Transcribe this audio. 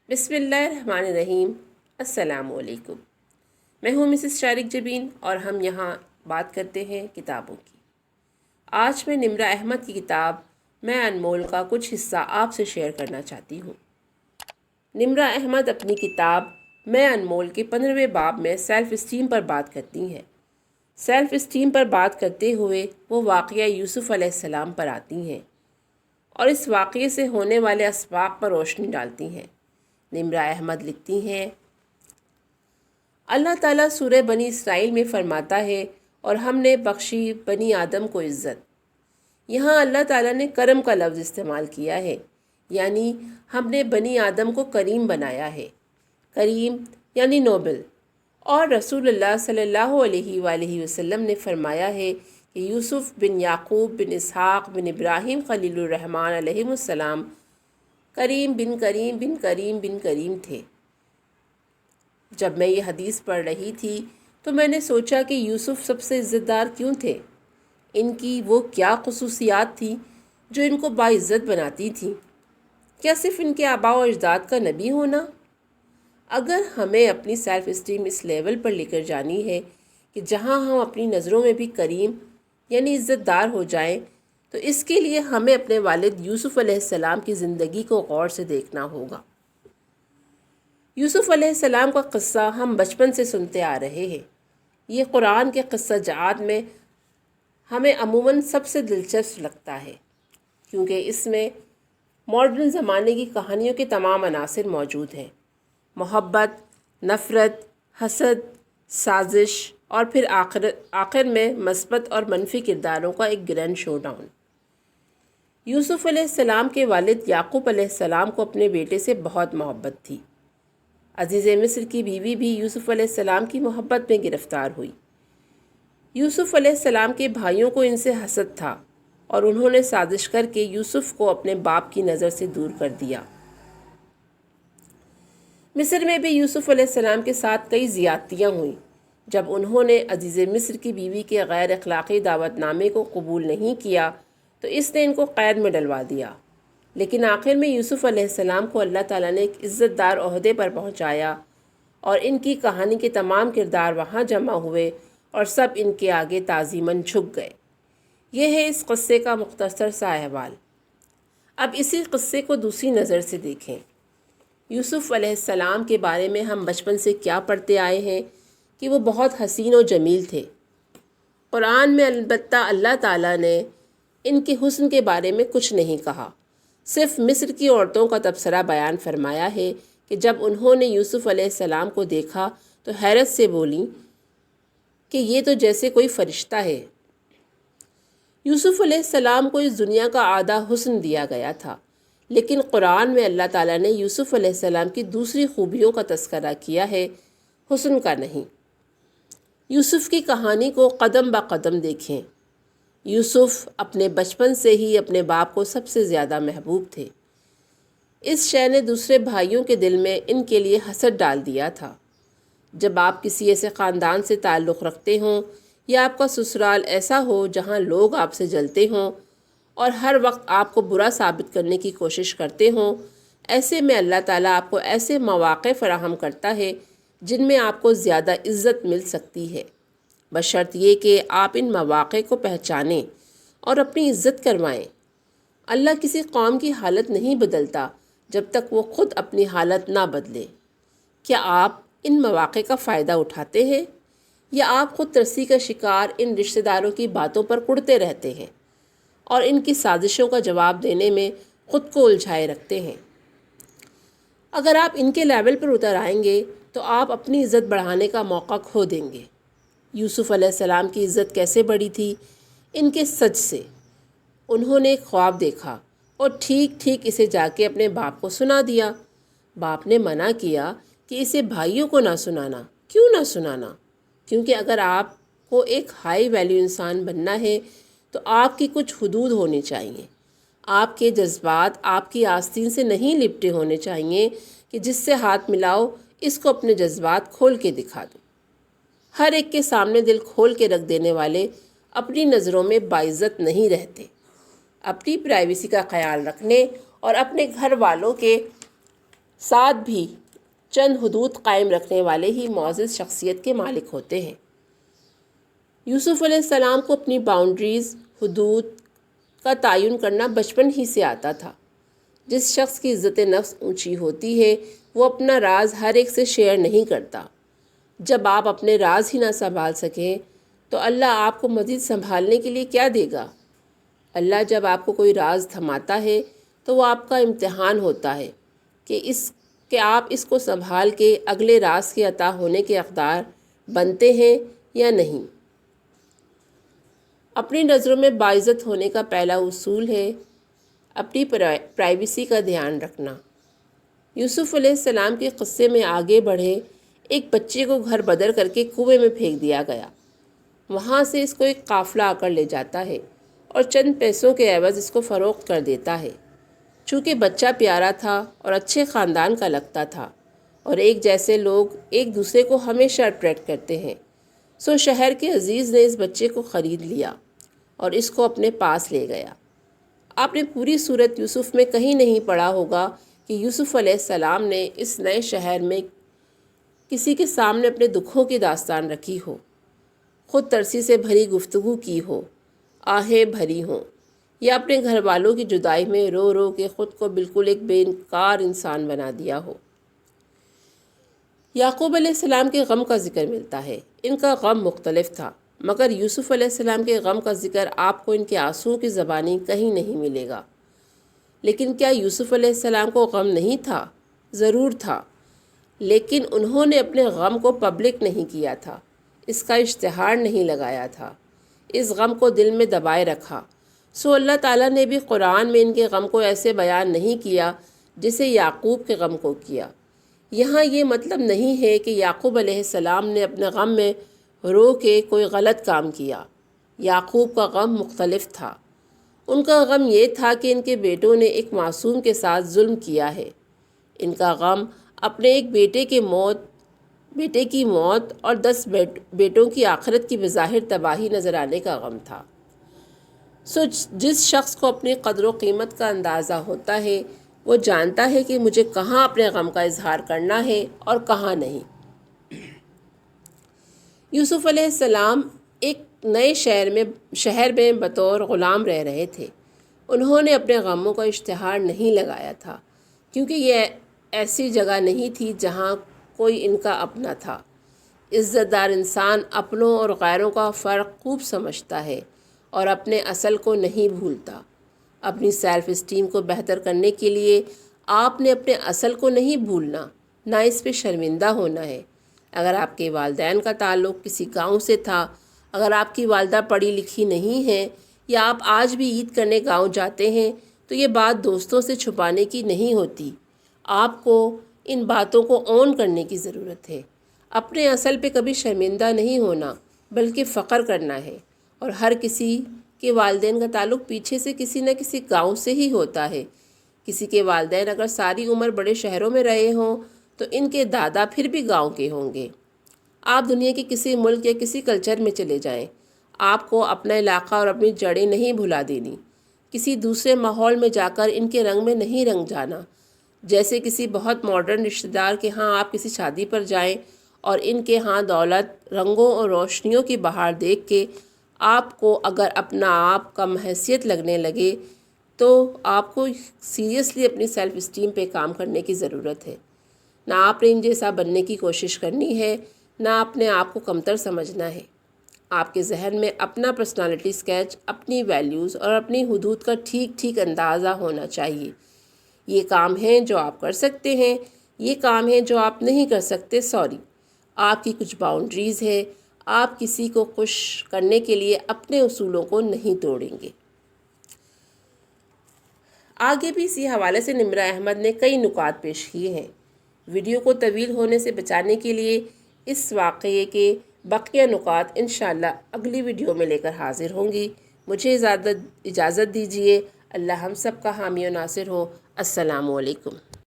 بسم اللہ الرحمن الرحیم۔ السلام علیکم۔ میں ہوں مسز شارق جبین اور ہم یہاں بات کرتے ہیں کتابوں کی۔ آج میں نمرہ احمد کی کتاب میں انمول کا کچھ حصہ آپ سے شیئر کرنا چاہتی ہوں۔ نمرہ احمد اپنی کتاب میں انمول کے 15ویں باب میں سیلف اسٹیم پر بات کرتی ہیں۔ سیلف اسٹیم پر بات کرتے ہوئے وہ واقعہ یوسف علیہ السلام پر آتی ہیں اور اس واقعے سے ہونے والے اسباق پر روشنی ڈالتی ہیں۔ نمرہ احمد لکھتی ہیں، اللہ تعالیٰ سورہ بنی اسرائیل میں فرماتا ہے، اور ہم نے بخشی بنی آدم کو عزت۔ یہاں اللہ تعالیٰ نے کرم کا لفظ استعمال کیا ہے، یعنی ہم نے بنی آدم کو کریم بنایا ہے۔ کریم یعنی نوبل۔ اور رسول اللہ صلی اللہ علیہ وآلہ وسلم نے فرمایا ہے کہ یوسف بن یعقوب بن اسحاق بن ابراہیم خلیل الرحمن علیہ السلام کریم بن کریم بن کریم بن کریم تھے۔ جب میں یہ حدیث پڑھ رہی تھی تو میں نے سوچا کہ یوسف سب سے عزت دار کیوں تھے؟ ان کی وہ کیا خصوصیات تھیں جو ان کو باعزت بناتی تھیں؟ کیا صرف ان کے آباء و اجداد کا نبی ہونا؟ اگر ہمیں اپنی سیلف اسٹیم اس لیول پر لے کر جانی ہے کہ جہاں ہم اپنی نظروں میں بھی کریم یعنی عزت دار ہو جائیں، تو اس کے لیے ہمیں اپنے والد یوسف علیہ السلام کی زندگی کو غور سے دیکھنا ہوگا۔ یوسف علیہ السلام کا قصہ ہم بچپن سے سنتے آ رہے ہیں۔ یہ قرآن کے قصہ جات میں ہمیں عموماً سب سے دلچسپ لگتا ہے، کیونکہ اس میں ماڈرن زمانے کی کہانیوں کے تمام عناصر موجود ہیں: محبت، نفرت، حسد، سازش اور پھر آخر میں مثبت اور منفی کرداروں کا ایک گرینڈ شو ڈاؤن۔ یوسف علیہ السلام کے والد یعقوب علیہ السلام کو اپنے بیٹے سے بہت محبت تھی۔ عزیز مصر کی بیوی بھی یوسف علیہ السلام کی محبت میں گرفتار ہوئی۔ یوسف علیہ السلام کے بھائیوں کو ان سے حسد تھا اور انہوں نے سازش کر کے یوسف کو اپنے باپ کی نظر سے دور کر دیا۔ مصر میں بھی یوسف علیہ السلام کے ساتھ کئی زیادتیاں ہوئیں۔ جب انہوں نے عزیز مصر کی بیوی کے غیر اخلاقی دعوت نامے کو قبول نہیں کیا تو اس نے ان کو قید میں ڈلوا دیا، لیکن آخر میں یوسف علیہ السلام کو اللہ تعالیٰ نے ایک عزت دار عہدے پر پہنچایا اور ان کی کہانی کے تمام کردار وہاں جمع ہوئے اور سب ان کے آگے تعظیماً جھک گئے۔ یہ ہے اس قصے کا مختصر سا احوال۔ اب اسی قصے کو دوسری نظر سے دیکھیں۔ یوسف علیہ السلام کے بارے میں ہم بچپن سے کیا پڑھتے آئے ہیں کہ وہ بہت حسین و جمیل تھے۔ قرآن میں البتہ اللہ تعالیٰ نے ان کے حسن کے بارے میں کچھ نہیں کہا، صرف مصر کی عورتوں کا تبصرہ بیان فرمایا ہے کہ جب انہوں نے یوسف علیہ السلام کو دیکھا تو حیرت سے بولیں کہ یہ تو جیسے کوئی فرشتہ ہے۔ یوسف علیہ السلام کو اس دنیا کا آدھا حسن دیا گیا تھا، لیکن قرآن میں اللہ تعالیٰ نے یوسف علیہ السلام کی دوسری خوبیوں کا تذکرہ کیا ہے، حسن کا نہیں۔ یوسف کی کہانی کو قدم با قدم دیکھیں۔ یوسف اپنے بچپن سے ہی اپنے باپ کو سب سے زیادہ محبوب تھے۔ اس شے نے دوسرے بھائیوں کے دل میں ان کے لیے حسد ڈال دیا تھا۔ جب آپ کسی ایسے خاندان سے تعلق رکھتے ہوں یا آپ کا سسرال ایسا ہو جہاں لوگ آپ سے جلتے ہوں اور ہر وقت آپ کو برا ثابت کرنے کی کوشش کرتے ہوں، ایسے میں اللہ تعالیٰ آپ کو ایسے مواقع فراہم کرتا ہے جن میں آپ کو زیادہ عزت مل سکتی ہے، بشرط یہ کہ آپ ان مواقع کو پہچانیں اور اپنی عزت کروائیں۔ اللہ کسی قوم کی حالت نہیں بدلتا جب تک وہ خود اپنی حالت نہ بدلے۔ کیا آپ ان مواقع کا فائدہ اٹھاتے ہیں یا آپ خود ترسی کا شکار ان رشتہ داروں کی باتوں پر کڑتے رہتے ہیں اور ان کی سازشوں کا جواب دینے میں خود کو الجھائے رکھتے ہیں؟ اگر آپ ان کے لیول پر اتر آئیں گے تو آپ اپنی عزت بڑھانے کا موقع کھو دیں گے۔ یوسف علیہ السلام کی عزت کیسے بڑھی تھی؟ ان کے سچ سے۔ انہوں نے ایک خواب دیکھا اور ٹھیک ٹھیک اسے جا کے اپنے باپ کو سنا دیا۔ باپ نے منع کیا کہ اسے بھائیوں کو نہ سنانا۔ کیوں نہ سنانا؟ کیونکہ اگر آپ کو ایک ہائی ویلیو انسان بننا ہے تو آپ کی کچھ حدود ہونی چاہیے۔ آپ کے جذبات آپ کی آستین سے نہیں لپٹے ہونے چاہیے کہ جس سے ہاتھ ملاؤ اس کو اپنے جذبات کھول کے دکھا دو۔ ہر ایک کے سامنے دل کھول کے رکھ دینے والے اپنی نظروں میں باعزت نہیں رہتے۔ اپنی پرائیویسی کا خیال رکھنے اور اپنے گھر والوں کے ساتھ بھی چند حدود قائم رکھنے والے ہی معزز شخصیت کے مالک ہوتے ہیں۔ یوسف علیہ السلام کو اپنی باؤنڈریز، حدود کا تعین کرنا بچپن ہی سے آتا تھا۔ جس شخص کی عزت نفس اونچی ہوتی ہے وہ اپنا راز ہر ایک سے شیئر نہیں کرتا۔ جب آپ اپنے راز ہی نہ سنبھال سکیں تو اللہ آپ کو مزید سنبھالنے کے لیے کیا دے گا؟ اللہ جب آپ کو کوئی راز تھماتا ہے تو وہ آپ کا امتحان ہوتا ہے کہ آپ اس کو سنبھال کے اگلے راز کے عطا ہونے کے حقدار بنتے ہیں یا نہیں۔ اپنی نظروں میں باعزت ہونے کا پہلا اصول ہے اپنی پرائیویسی کا دھیان رکھنا۔ یوسف علیہ السلام کے قصے میں آگے بڑھے ایک بچے کو گھر بدر کر کے کنویں میں پھینک دیا گیا۔ وہاں سے اس کو ایک قافلہ آ کر لے جاتا ہے اور چند پیسوں کے عوض اس کو فروخت کر دیتا ہے۔ چونکہ بچہ پیارا تھا اور اچھے خاندان کا لگتا تھا اور ایک جیسے لوگ ایک دوسرے کو ہمیشہ اٹریکٹ کرتے ہیں، سو شہر کے عزیز نے اس بچے کو خرید لیا اور اس کو اپنے پاس لے گیا۔ آپ نے پوری سورت یوسف میں کہیں نہیں پڑھا ہوگا کہ یوسف علیہ السلام نے اس نئے شہر میں کسی کے سامنے اپنے دکھوں کی داستان رکھی ہو، خود ترسی سے بھری گفتگو کی ہو، آہیں بھری ہوں، یا اپنے گھر والوں کی جدائی میں رو رو کے خود کو بالکل ایک بے انکار انسان بنا دیا ہو۔ یعقوب علیہ السلام کے غم کا ذکر ملتا ہے۔ ان کا غم مختلف تھا، مگر یوسف علیہ السلام کے غم کا ذکر آپ کو ان کے آنسوؤں کی زبانی کہیں نہیں ملے گا۔ لیکن کیا یوسف علیہ السلام کو غم نہیں تھا؟ ضرور تھا، لیکن انہوں نے اپنے غم کو پبلک نہیں کیا تھا، اس کا اشتہار نہیں لگایا تھا، اس غم کو دل میں دبائے رکھا۔ سو اللہ تعالیٰ نے بھی قرآن میں ان کے غم کو ایسے بیان نہیں کیا جیسے یعقوب کے غم کو کیا۔ یہاں یہ مطلب نہیں ہے کہ یعقوب علیہ السلام نے اپنے غم میں رو کے کوئی غلط کام کیا۔ یعقوب کا غم مختلف تھا۔ ان کا غم یہ تھا کہ ان کے بیٹوں نے ایک معصوم کے ساتھ ظلم کیا ہے۔ ان کا غم اپنے ایک بیٹے کی موت اور 10 بیٹوں کی آخرت کی بظاہر تباہی نظر آنے کا غم تھا۔ سو جس شخص کو اپنی قدر و قیمت کا اندازہ ہوتا ہے وہ جانتا ہے کہ مجھے کہاں اپنے غم کا اظہار کرنا ہے اور کہاں نہیں۔ یوسف علیہ السلام ایک نئے شہر میں بطور غلام رہ رہے تھے۔ انہوں نے اپنے غموں کا اشتہار نہیں لگایا تھا کیونکہ یہ ایسی جگہ نہیں تھی جہاں کوئی ان کا اپنا تھا۔ عزت دار انسان اپنوں اور غیروں کا فرق خوب سمجھتا ہے اور اپنے اصل کو نہیں بھولتا۔ اپنی سیلف اسٹیم کو بہتر کرنے کے لیے آپ نے اپنے اصل کو نہیں بھولنا، نہ اس پہ شرمندہ ہونا ہے۔ اگر آپ کے والدین کا تعلق کسی گاؤں سے تھا، اگر آپ کی والدہ پڑھی لکھی نہیں ہے یا آپ آج بھی عید کرنے گاؤں جاتے ہیں تو یہ بات دوستوں سے چھپانے کی نہیں ہوتی۔ آپ کو ان باتوں کو اون کرنے کی ضرورت ہے۔ اپنے اصل پہ کبھی شرمندہ نہیں ہونا بلکہ فخر کرنا ہے۔ اور ہر کسی کے والدین کا تعلق پیچھے سے کسی نہ کسی گاؤں سے ہی ہوتا ہے۔ کسی کے والدین اگر ساری عمر بڑے شہروں میں رہے ہوں تو ان کے دادا پھر بھی گاؤں کے ہوں گے۔ آپ دنیا کے کسی ملک یا کسی کلچر میں چلے جائیں، آپ کو اپنا علاقہ اور اپنی جڑیں نہیں بھلا دینی۔ کسی دوسرے ماحول میں جا کر ان کے رنگ میں نہیں رنگ جانا۔ جیسے کسی بہت ماڈرن رشتہ دار کے ہاں آپ کسی شادی پر جائیں اور ان کے ہاں دولت، رنگوں اور روشنیوں کی بہار دیکھ کے آپ کو اگر اپنا آپ کم حیثیت لگنے لگے تو آپ کو سیریسلی اپنی سیلف اسٹیم پہ کام کرنے کی ضرورت ہے۔ نہ آپ نے ان جیسا بننے کی کوشش کرنی ہے، نہ اپنے آپ کو کمتر سمجھنا ہے۔ آپ کے ذہن میں اپنا پرسنالٹی اسکیچ، اپنی ویلیوز اور اپنی حدود کا ٹھیک اندازہ ہونا چاہیے۔ یہ کام ہیں جو آپ کر سکتے ہیں، یہ کام ہیں جو آپ نہیں کر سکتے۔ آپ کی کچھ باؤنڈریز ہے، آپ کسی کو خوش کرنے کے لیے اپنے اصولوں کو نہیں توڑیں گے۔ آگے بھی اسی حوالے سے نمرہ احمد نے کئی نکات پیش کیے ہیں۔ ویڈیو کو طویل ہونے سے بچانے کے لیے اس واقعے کے بقیہ نکات انشاءاللہ اگلی ویڈیو میں لے کر حاضر ہوں گی۔ مجھے اجازت دیجیے۔ اللہ ہم سب کا حامی و ناصر ہو۔ السلام علیکم۔